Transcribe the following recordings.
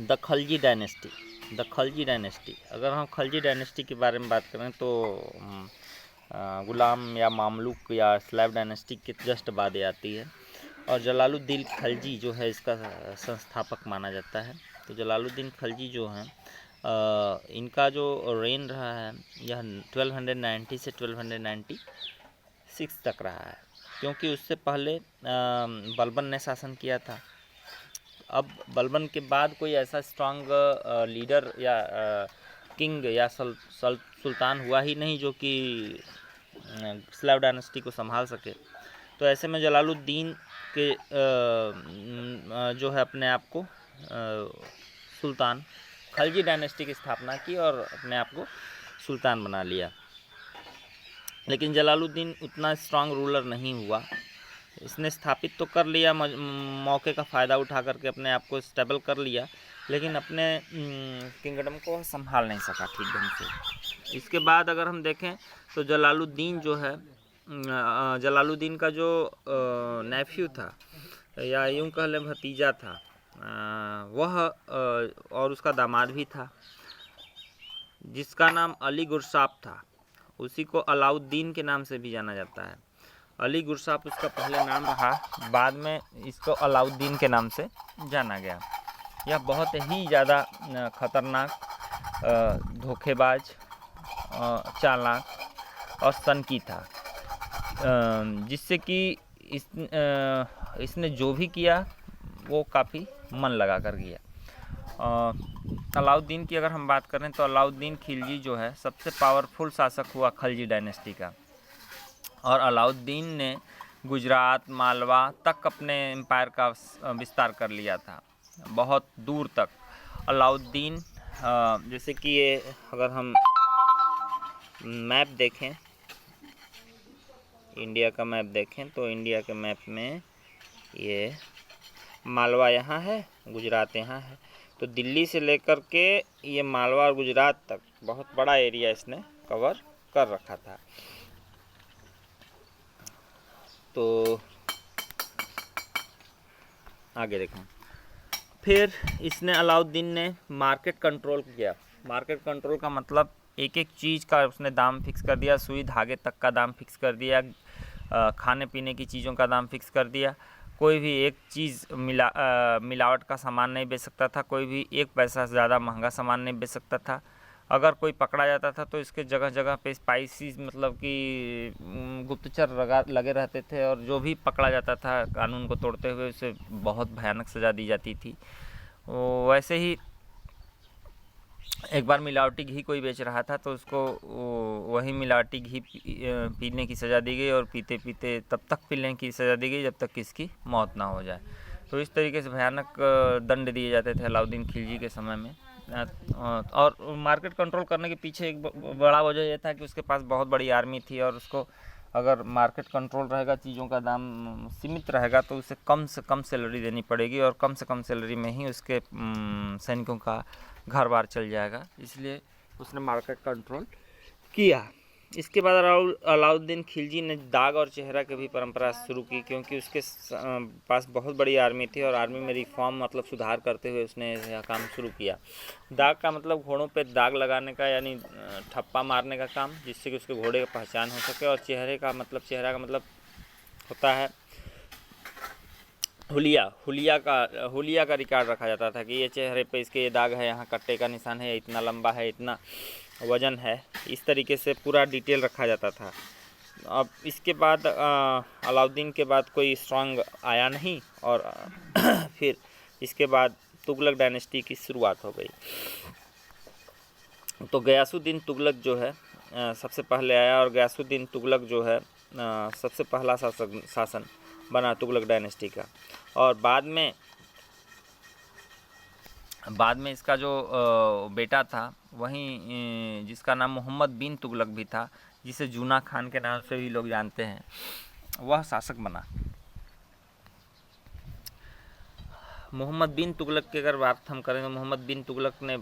The Khalji dynasty. The Khalji dynasty, अगर हम Khalji dynasty के बारे में बात करें तो गुलाम या मामलुक या स्लेव डायनेस्टी के जस्ट बाद ये आती है। और जलालुद्दीन खलजी जो है इसका संस्थापक माना जाता है। तो जलालुद्दीन खलजी जो हैं इनका जो रेन रहा है यह 1290 से 1296 तक रहा है, क्योंकि उससे पहले बलबन ने शासन किया था। अब बलबन के बाद कोई ऐसा स्ट्रांग लीडर या किंग या सुल्तान हुआ ही नहीं जो कि स्लेव डायनेस्टी को संभाल सके। तो ऐसे में जलालुद्दीन के जो है अपने आप को सुल्तान, खलजी डायनेस्टी की स्थापना की और अपने आप को सुल्तान बना लिया। लेकिन जलालुद्दीन उतना स्ट्रांग रूलर नहीं हुआ। इसने स्थापित तो कर लिया, मौके का फ़ायदा उठा करके अपने आप को स्टेबल कर लिया, लेकिन अपने किंगडम को संभाल नहीं सका ठीक ढंग से। इसके बाद अगर हम देखें तो जलालुद्दीन जो है, जलालुद्दीन का जो नेफ्यू था या यूँ कह लें भतीजा था, वह और उसका दामाद भी था जिसका नाम अली गुरसाप था। उसी को अलाउद्दीन के नाम से भी जाना जाता है। अली गुरसाप उसका पहले नाम रहा, बाद में इसको अलाउद्दीन के नाम से जाना गया। यह बहुत ही ज़्यादा खतरनाक, धोखेबाज, चालाक और सनकी था, जिससे कि इसने जो भी किया वो काफ़ी मन लगा कर किया। अलाउद्दीन की अगर हम बात करें तो अलाउद्दीन खिलजी जो है सबसे पावरफुल शासक हुआ खलजी डायनेस्टी का। और अलाउद्दीन ने गुजरात, मालवा तक अपने एम्पायर का विस्तार कर लिया था, बहुत दूर तक। अलाउद्दीन जैसे कि ये अगर हम मैप देखें, इंडिया का मैप देखें तो इंडिया के मैप में ये मालवा यहाँ है, गुजरात यहाँ है। तो दिल्ली से लेकर के ये मालवा और गुजरात तक बहुत बड़ा एरिया इसने कवर कर रखा था। तो आगे देखें, फिर इसने अलाउद्दीन ने मार्केट कंट्रोल किया। मार्केट कंट्रोल का मतलब एक एक चीज़ का उसने दाम फिक्स कर दिया, सुई धागे तक का दाम फिक्स कर दिया, खाने पीने की चीज़ों का दाम फिक्स कर दिया। कोई भी एक चीज़ मिलावट का सामान नहीं बेच सकता था, कोई भी एक पैसा से ज़्यादा महंगा सामान नहीं बेच सकता था। अगर कोई पकड़ा जाता था तो इसके जगह जगह पे स्पाइसीज मतलब कि गुप्तचर लगे रहते थे, और जो भी पकड़ा जाता था कानून को तोड़ते हुए उसे बहुत भयानक सज़ा दी जाती थी। वैसे ही एक बार मिलावटी घी कोई बेच रहा था तो उसको वही मिलावटी घी पीने की सज़ा दी गई, और पीते पीते तब तक पीने की सज़ा दी गई जब तक कि इसकी मौत ना हो जाए। तो इस तरीके से भयानक दंड दिए जाते थे अलाउद्दीन खिलजी के समय में। और मार्केट कंट्रोल करने के पीछे एक बड़ा वजह यह था कि उसके पास बहुत बड़ी आर्मी थी, और उसको अगर मार्केट कंट्रोल रहेगा, चीज़ों का दाम सीमित रहेगा, तो उसे कम से कम सैलरी देनी पड़ेगी, और कम से कम सैलरी में ही उसके सैनिकों का घर बार चल जाएगा। इसलिए उसने मार्केट कंट्रोल किया। इसके बाद अलाउद्दीन खिलजी ने दाग और चेहरा की भी परंपरा शुरू की, क्योंकि उसके पास बहुत बड़ी आर्मी थी और आर्मी में रिफॉर्म मतलब सुधार करते हुए उसने यह काम शुरू किया। दाग का मतलब घोड़ों पे दाग लगाने का, यानी ठप्पा मारने का काम, जिससे कि उसके घोड़े का पहचान हो सके। और चेहरा का मतलब होता है हुलिया का रिकॉर्ड रखा जाता था कि ये चेहरे पे इसके ये दाग है, यहाँ कट्टे का निशान है, इतना लंबा है, इतना वजन है, इस तरीके से पूरा डिटेल रखा जाता था। अब इसके बाद अलाउद्दीन के बाद कोई स्ट्रांग आया नहीं, और फिर इसके बाद तुगलक डायनेस्टी की शुरुआत हो गई। तो गयासुद्दीन तुगलक जो है सबसे पहले आया, और गयासुद्दीन तुगलक जो है सबसे पहला शासन बना तुगलक डायनेस्टी का। और बाद में इसका जो बेटा था, वहीं जिसका नाम मोहम्मद बिन तुगलक भी था, जिसे जूना खान के नाम से भी लोग जानते हैं, वह शासक बना। मोहम्मद बिन तुगलक की अगर बात हम करें तो मोहम्मद बिन तुगलक ने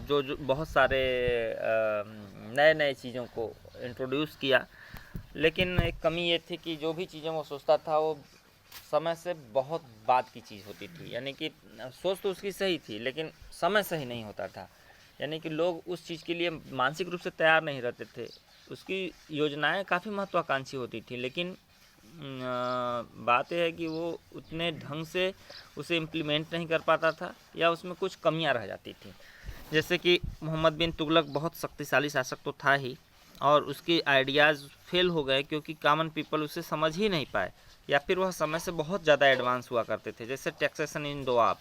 जो बहुत सारे नए चीज़ों को इंट्रोड्यूस किया, लेकिन एक कमी ये थी कि जो भी चीज़ें वो सोचता था वो समय से बहुत बाद की चीज़ होती थी, यानी कि सोच तो उसकी सही थी लेकिन समय सही नहीं होता था, यानी कि लोग उस चीज़ के लिए मानसिक रूप से तैयार नहीं रहते थे। उसकी योजनाएं काफ़ी महत्वाकांक्षी होती थी लेकिन बात यह है कि वो उतने ढंग से उसे इम्प्लीमेंट नहीं कर पाता था या उसमें कुछ कमियां रह जाती थी। जैसे कि मोहम्मद बिन तुगलक बहुत शक्तिशाली शासक तो था ही, और उसके आइडियाज़ फेल हो गए क्योंकि कॉमन पीपल उसे समझ ही नहीं पाए, या फिर वह समय से बहुत ज़्यादा एडवांस हुआ करते थे। जैसे टैक्सेशन इन दोआब,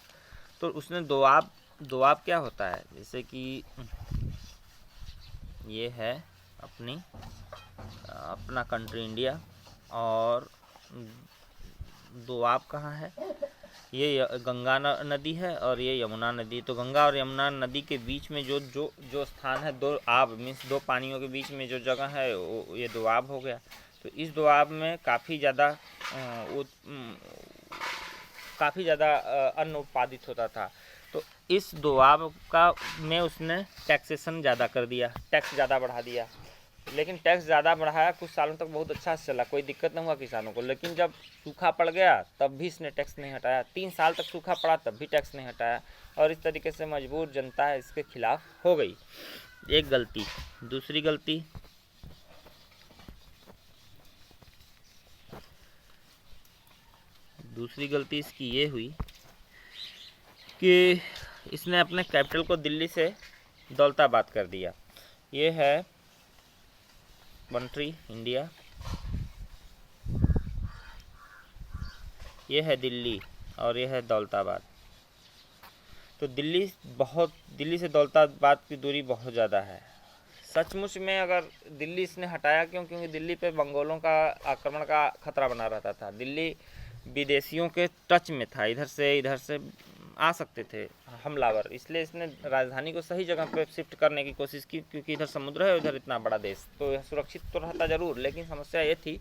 तो उसने दोआब, दोआब क्या होता है, जैसे कि ये है अपना कंट्री इंडिया, और दोआब कहाँ है, ये गंगा नदी है और ये यमुना नदी। तो गंगा और यमुना नदी के बीच में जो जो जो स्थान है, दो आब मीन्स दो पानियों के बीच में जो जगह है वो ये दोआब हो गया। तो इस दोआब में काफ़ी ज़्यादा अन्न उत्पादित होता था। तो इस दोआब का में उसने टैक्सेशन ज़्यादा कर दिया, टैक्स ज़्यादा बढ़ा दिया। लेकिन टैक्स ज़्यादा बढ़ाया, कुछ सालों तक बहुत अच्छा से चला, कोई दिक्कत नहीं हुआ किसानों को। लेकिन जब सूखा पड़ गया तब भी इसने टैक्स नहीं हटाया, 3 साल तक सूखा पड़ा तब भी टैक्स नहीं हटाया, और इस तरीके से मजबूर जनता इसके खिलाफ हो गई। एक गलती। दूसरी गलती इसकी ये हुई कि इसने अपने कैपिटल को दिल्ली से दौलताबाद कर दिया। ये है कंट्री इंडिया, ये है दिल्ली और ये है दौलताबाद। तो दिल्ली से दौलताबाद की दूरी बहुत ज़्यादा है। सचमुच में अगर दिल्ली इसने हटाया क्यों, क्योंकि दिल्ली पे मंगोलों का आक्रमण का खतरा बना रहता था। दिल्ली विदेशियों के टच में था, इधर से आ सकते थे हमलावर, इसलिए इसने राजधानी को सही जगह पे शिफ्ट करने की कोशिश की, क्योंकि इधर समुद्र है, उधर इतना बड़ा देश, तो यह सुरक्षित तो रहता ज़रूर। लेकिन समस्या ये थी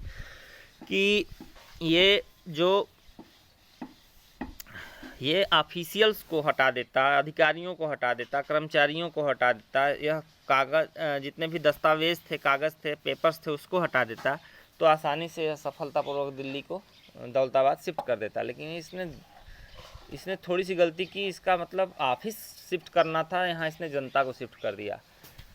कि ये ऑफिशियल्स को हटा देता, अधिकारियों को हटा देता, कर्मचारियों को हटा देता, यह कागज़ जितने भी दस्तावेज थे, कागज़ थे, पेपर्स थे, उसको हटा देता, तो आसानी से यह सफलतापूर्वक दिल्ली को दौलताबाद शिफ्ट कर देता। लेकिन इसने थोड़ी सी गलती की, इसका मतलब ऑफिस शिफ्ट करना था, यहाँ इसने जनता को शिफ्ट कर दिया।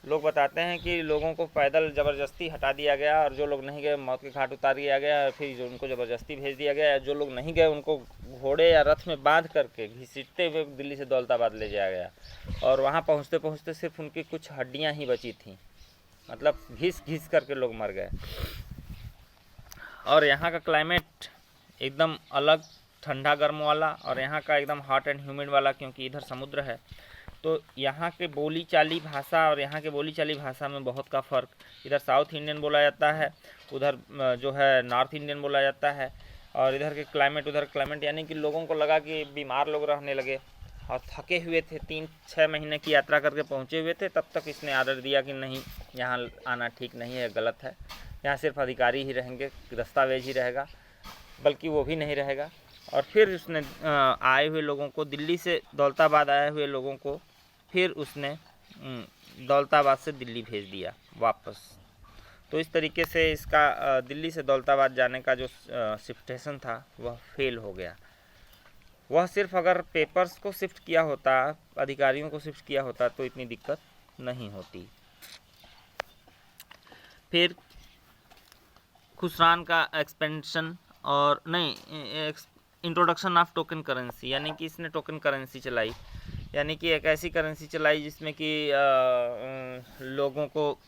लोग बताते हैं कि लोगों को पैदल ज़बरदस्ती हटा दिया गया, और जो लोग नहीं गए मौत के घाट उतार दिया गया, फिर जो उनको ज़बरदस्ती भेज दिया गया, जो लोग नहीं गए उनको घोड़े या रथ में बांध करके घसीटते हुए दिल्ली से दौलताबाद ले जाया गया, और वहाँ पहुँचते पहुँचते सिर्फ उनकी कुछ हड्डियाँ ही बची थीं, मतलब घिस करके लोग मर गए। और यहाँ का क्लाइमेट एकदम अलग, ठंडा गर्म वाला, और यहाँ का एकदम हॉट एंड ह्यूमिड वाला, क्योंकि इधर समुद्र है। तो यहाँ के बोली चाली भाषा और यहाँ के बोली चाली भाषा में बहुत का फ़र्क। इधर साउथ इंडियन बोला जाता है, उधर जो है नॉर्थ इंडियन बोला जाता है, और इधर के क्लाइमेट उधर क्लाइमेट, यानी कि लोगों को लगा कि बीमार लोग रहने लगे और थके हुए थे, 3-6 महीने की यात्रा करके पहुँचे हुए थे। तब तक इसने आर्डर दिया कि नहीं, यहाँ आना ठीक नहीं है, गलत है, यहाँ सिर्फ अधिकारी ही रहेंगे, दस्तावेज ही रहेगा, बल्कि वो भी नहीं रहेगा। और फिर उसने आए हुए लोगों को, दिल्ली से दौलताबाद आए हुए लोगों को, फिर उसने दौलताबाद से दिल्ली भेज दिया वापस। तो इस तरीके से इसका दिल्ली से दौलताबाद जाने का जो शिफ्टेशन था वह फेल हो गया। वह सिर्फ अगर पेपर्स को शिफ्ट किया होता, अधिकारियों को शिफ्ट किया होता, तो इतनी दिक्कत नहीं होती। फिर खुसरान का एक्सपेंशन और इंट्रोडक्शन ऑफ टोकन करेंसी, यानी कि इसने टोकन करेंसी चलाई, यानी कि एक ऐसी करेंसी चलाई जिसमें कि लोगों को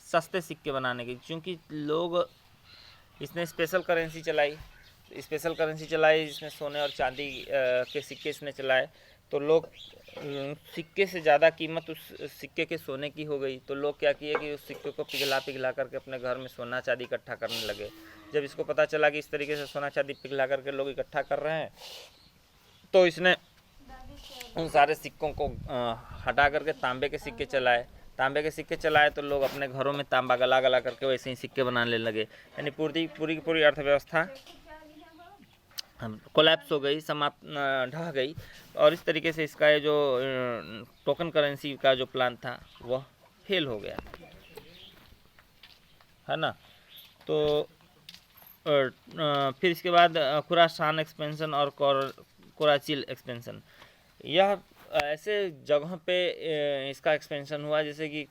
सस्ते सिक्के बनाने की, क्योंकि इसने स्पेशल करेंसी चलाई जिसमें सोने और चांदी के सिक्के इसने चलाए। तो लोग सिक्के से ज़्यादा कीमत उस सिक्के के सोने की हो गई, तो लोग क्या किए कि उस सिक्के को पिघला करके अपने घर में सोना चांदी इकट्ठा करने लगे। जब इसको पता चला कि इस तरीके से सोना चांदी पिघला करके लोग इकट्ठा कर रहे हैं, तो इसने उन सारे सिक्कों को हटा करके तांबे के सिक्के चलाए। तो लोग अपने घरों में तांबा गला करके वैसे ही सिक्के बनाने लगे, यानी पूरी अर्थव्यवस्था कोलैप्स हो गई, ढह गई। और इस तरीके से इसका ये जो टोकन करेंसी का जो प्लान था वह फेल हो गया, है ना। तो फिर इसके बाद खुरासान एक्सपेंशन और कोराचिल एक्सपेंशन। यह ऐसे जगहों पे इसका एक्सपेंशन हुआ जैसे कि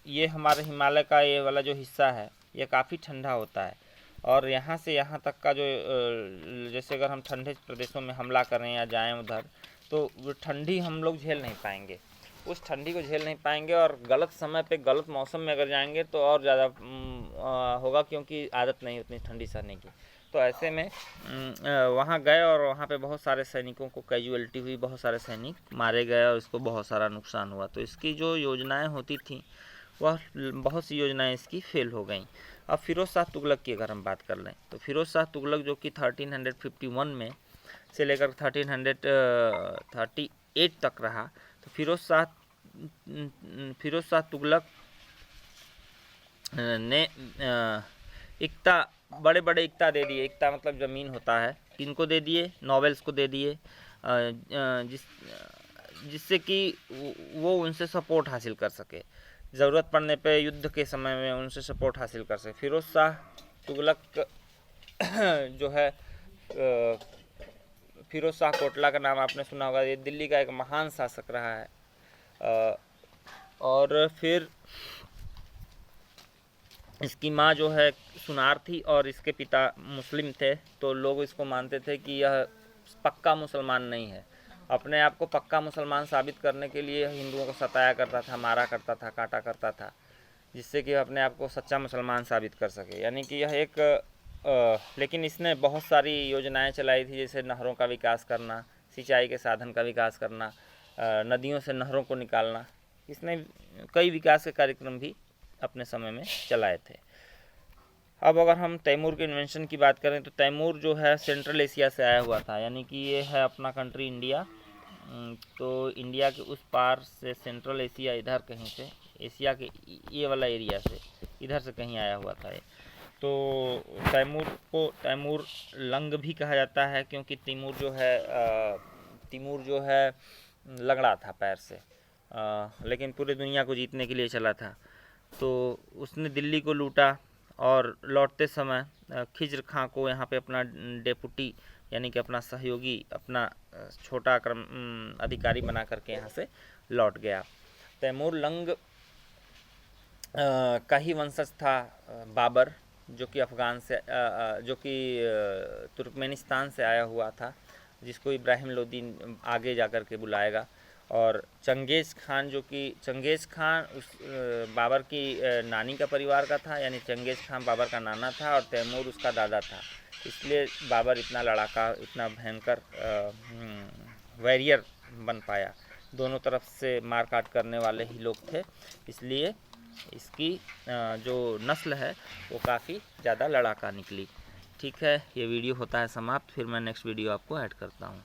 ये हमारे हिमालय का ये वाला जो हिस्सा है ये काफ़ी ठंडा होता है, और यहाँ से यहाँ तक का जो जैसे अगर हम ठंडे प्रदेशों में हमला करें या जाएं उधर, तो वो ठंडी हम लोग झेल नहीं पाएंगे, उस ठंडी को झेल नहीं पाएंगे, और गलत समय पे गलत मौसम में अगर जाएंगे तो और ज़्यादा होगा, क्योंकि आदत नहीं उतनी ठंडी सहने की। तो ऐसे में वहाँ गए और वहाँ पे बहुत सारे सैनिकों को कैजुअलिटी हुई, बहुत सारे सैनिक मारे गए और इसको बहुत सारा नुकसान हुआ। तो इसकी जो योजनाएं होती थी वह बहुत सी योजनाएं इसकी फेल हो गई। अब फिरोज़ शाह तुगलक की अगर हम बात कर लें तो फिरोज़ शाह तुगलक जो कि 1351 में से लेकर 1338 तक रहा। तो फिरोज़ शाह तुगलक ने इक्ता, बड़े बड़े इक्ता दे दिए। इक्ता मतलब ज़मीन होता है, किनको दे दिए? नॉवेल्स को दे दिए, जिससे कि वो उनसे सपोर्ट हासिल कर सके, ज़रूरत पड़ने पे युद्ध के समय में उनसे सपोर्ट हासिल कर सके। फिरोज़ शाह तुगलक जो है, फिरोज़ शाह कोटला का नाम आपने सुना होगा, ये दिल्ली का एक महान शासक रहा है। और फिर इसकी माँ जो है सुनार थी और इसके पिता मुस्लिम थे, तो लोग इसको मानते थे कि यह पक्का मुसलमान नहीं है। अपने आप को पक्का मुसलमान साबित करने के लिए हिंदुओं को सताया करता था, मारा करता था, काटा करता था, जिससे कि अपने आप को सच्चा मुसलमान साबित कर सके। यानी कि यह एक लेकिन इसने बहुत सारी योजनाएं चलाई थी, जैसे नहरों का विकास करना, सिंचाई के साधन का विकास करना, नदियों से नहरों को निकालना। इसने कई विकास के कार्यक्रम भी अपने समय में चलाए थे। अब अगर हम तैमूर के इन्वेंशन की बात करें तो तैमूर जो है सेंट्रल एशिया से आया हुआ था, यानी कि ये है अपना कंट्री इंडिया, तो इंडिया के उस पार से सेंट्रल एशिया इधर कहीं से, एशिया के ये वाला एरिया से इधर से कहीं आया हुआ था ये। तो तैमूर को तैमूर लंग भी कहा जाता है, क्योंकि तैमूर जो है लंगड़ा था पैर से, लेकिन पूरे दुनिया को जीतने के लिए चला था। तो उसने दिल्ली को लूटा और लौटते समय खिज्र खां को यहाँ पे अपना डेपुटी यानी कि अपना सहयोगी, अपना छोटा अधिकारी बना करके यहाँ से लौट गया। तैमूर लंग का ही वंशज था बाबर, जो कि अफ़गान से जो कि तुर्कमेनिस्तान से आया हुआ था, जिसको इब्राहिम लोदी आगे जा कर के बुलाएगा। और चंगेज़ खान, जो कि चंगेज़ खान उस बाबर की नानी का परिवार का था, यानी चंगेज़ खान बाबर का नाना था और तैमूर उसका दादा था। इसलिए बाबर इतना लड़ाका, इतना भयंकर वॉरियर बन पाया। दोनों तरफ से मार काट करने वाले ही लोग थे, इसलिए इसकी जो नस्ल है वो काफ़ी ज़्यादा लड़ाका निकली। ठीक है, ये वीडियो होता है समाप्त, फिर मैं नेक्स्ट वीडियो आपको ऐड करता हूँ।